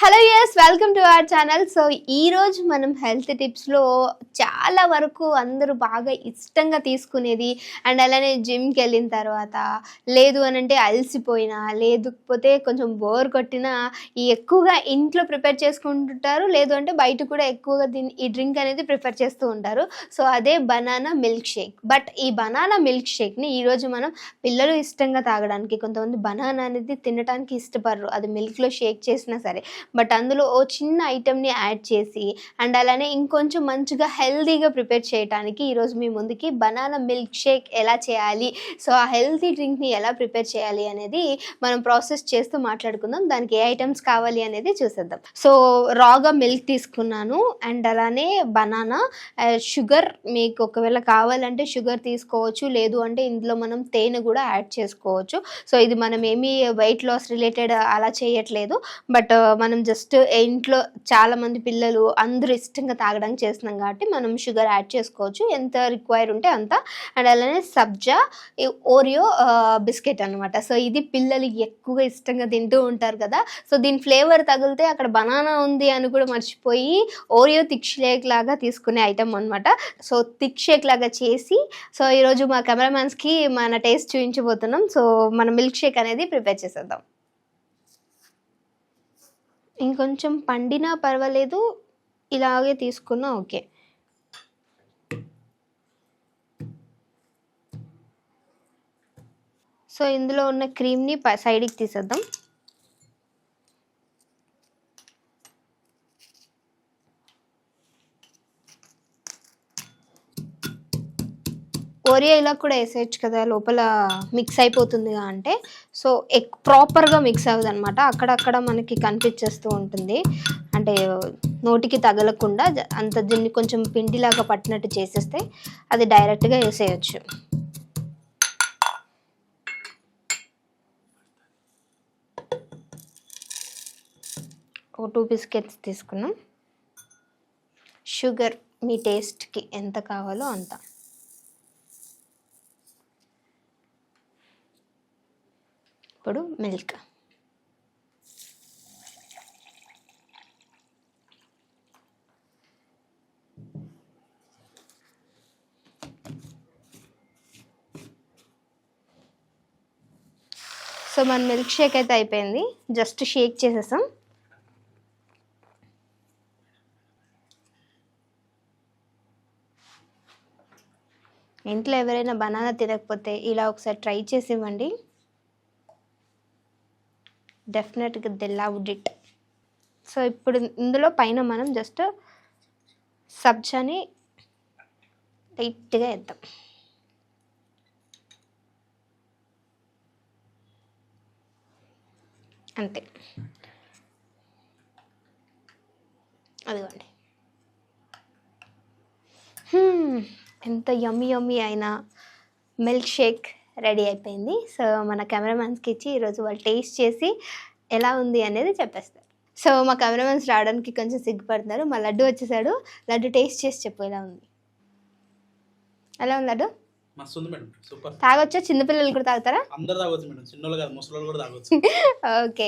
Hello yes welcome to our channel. So ఈరోజు మనం health టిప్స్లో చాలా వరకు అందరూ బాగా ఇష్టంగా తీసుకునేది అండ్ అలానే జిమ్కి వెళ్ళిన తర్వాత లేదు అని అంటే అలసిపోయినా లేకపోతే కొంచెం బోర్ కొట్టినా ఈ ఎక్కువగా ఇంట్లో ప్రిపేర్ చేసుకుంటుంటారు, లేదు అంటే బయట కూడా ఎక్కువగా ఈ డ్రింక్ అనేది ప్రిఫర్ చేస్తూ ఉంటారు. సో అదే బనానా మిల్క్ షేక్. బట్ ఈ బనానా మిల్క్ షేక్ని ఈరోజు మనం పిల్లలు ఇష్టంగా తాగడానికి, కొంతమంది బనానా అనేది తినడానికి ఇష్టపడరు, అది మిల్క్లో షేక్ చేసినా సరే, బట్ అందులో ఓ చిన్న ఐటెంని యాడ్ చేసి అండ్ అలానే ఇంకొంచెం మంచిగా హెల్తీగా ప్రిపేర్ చేయడానికి ఈరోజు మీ ముందుకి బనానా మిల్క్ షేక్ ఎలా చేయాలి, సో ఆ హెల్తీ డ్రింక్ని ఎలా ప్రిపేర్ చేయాలి అనేది మనం ప్రాసెస్ చేస్తూ మాట్లాడుకుందాం. దానికి ఏ ఐటమ్స్ కావాలి అనేది చూసేద్దాం. సో రాగా మిల్క్ తీసుకున్నాను అండ్ అలానే బనానా, షుగర్ మీకు ఒకవేళ కావాలంటే షుగర్ తీసుకోవచ్చు, లేదు అంటే ఇందులో మనం తేనె కూడా యాడ్ చేసుకోవచ్చు. సో ఇది మనం ఏమీ వెయిట్ లాస్ రిలేటెడ్ అలా చేయట్లేదు, బట్ మనం జస్ట్ ఇంట్లో చాలామంది పిల్లలు అందరూ ఇష్టంగా తాగడానికి చేస్తున్నాం కాబట్టి మనం షుగర్ యాడ్ చేసుకోవచ్చు, ఎంత రిక్వైర్ ఉంటే అంత. అండ్ అలానే సబ్జా ఓరియో బిస్కెట్ అనమాట. సో ఇది పిల్లలు ఎక్కువగా ఇష్టంగా తింటూ ఉంటారు కదా. సో దీని ఫ్లేవర్ తగిలితే అక్కడ బనానా ఉంది అని కూడా మర్చిపోయి ఓరియో థిక్ షేక్ లాగా తీసుకునే ఐటమ్ అనమాట. సో థిక్ షేక్ లాగా చేసి సో ఈరోజు మా కెమెరామ్యాన్స్కి మన టేస్ట్ చూపించబోతున్నాం. సో మన మిల్క్ షేక్ అనేది ప్రిపేర్ చేసేద్దాం. ఇంకొంచెం పండినా పర్వాలేదు, ఇలాగే తీసుకున్నా ఓకే. సో ఇందులో ఉన్న క్రీమ్ని సైడ్కి తీసేద్దాం. ఓరియో ఇలా కూడా వేసేయచ్చు కదా, లోపల మిక్స్ అయిపోతుందిగా అంటే. సో ప్రాపర్గా మిక్స్ అవ్వదు అనమాట, అక్కడక్కడ మనకి కనిపించేస్తూ ఉంటుంది, అంటే నోటికి తగలకుండా అంత దీన్ని కొంచెం పిండిలాగా పట్టినట్టు చేసేస్తే అది డైరెక్ట్గా వేసేయచ్చు. ఒక 2 బిస్కెట్స్ తీసుకున్నాం. షుగర్ మీ టేస్ట్కి ఎంత కావాలో అంత. ఇప్పుడు మిల్క్, సో మన మిల్క్ షేక్ అయితే అయిపోయింది, జస్ట్ షేక్ చేసేసాం. ఇంట్లో ఎవరైనా బనానా తినకపోతే ఇలా ఒకసారి ట్రై చేసి ఇవ్వండి, డెఫినెట్గా దే లవ్డ్ ఇట్. సో ఇప్పుడు ఇందులో పైన మనం జస్ట్ సబ్జాని లైట్గా వేద్దాం. అంతే, అదిగోండి. ఎంత యమ్మీ అయినా మిల్క్ షేక్ రెడీ అయిపోయింది. సో మన కెమెరామ్యాన్స్కి ఇచ్చి ఈరోజు వాళ్ళు టేస్ట్ చేసి ఎలా ఉంది అనేది చెప్పేస్తారు. సో మా కెమెరామ్యాన్స్ రావడానికి కొంచెం సిగ్గుపడుతున్నారు. మా లడ్డు వచ్చేసాడు. లడ్డు టేస్ట్ చేసి చెప్పు ఎలా ఉంది. ఎలా ఉంది లడ్డు? మస్తుంది మేడం, సూపర్. తాగొచ్చా? చిన్నపిల్లలు కూడా తాగుతారా? అందరూ తాగొచ్చు మేడం, చిన్నోళ్ళు కాదు ముసలోళ్ళు కూడా తాగొచ్చు. ఓకే,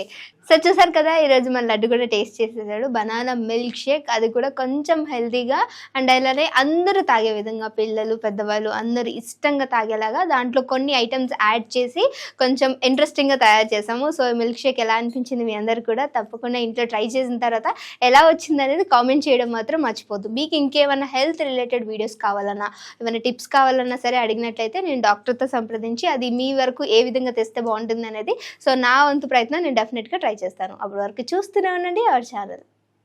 సో చూసారు కదా, ఈరోజు మన లడ్డు కూడా టేస్ట్ చేసేసాడు బనానా మిల్క్ షేక్. అది కూడా కొంచెం హెల్తీగా అండ్ అలానే అందరూ తాగే విధంగా, పిల్లలు పెద్దవాళ్ళు అందరూ ఇష్టంగా తాగేలాగా దాంట్లో కొన్ని ఐటమ్స్ యాడ్ చేసి కొంచెం ఇంట్రెస్టింగ్గా తయారు చేసాము. సో మిల్క్ షేక్ ఎలా అనిపించింది మీ అందరు కూడా తప్పకుండా ఇంట్లో ట్రై చేసిన తర్వాత ఎలా వచ్చింది అనేది కామెంట్ చేయడం మాత్రం మర్చిపోద్దు. మీకు ఇంకేమైనా హెల్త్ రిలేటెడ్ వీడియోస్ కావాలన్నా, ఏమైనా టిప్స్ కావాలన్నా సరే అడిగినట్లయితే నేను డాక్టర్తో సంప్రదించి అది మీ వరకు ఏ విధంగా తెస్తే బాగుంటుంది అనేది సో నా వంతు ప్రయత్నం నేను డెఫినెట్గా ట్రై చేస్తాను. అప్పటి వరకు చూస్తూనే ఉండండి అవర్ ఛానల్.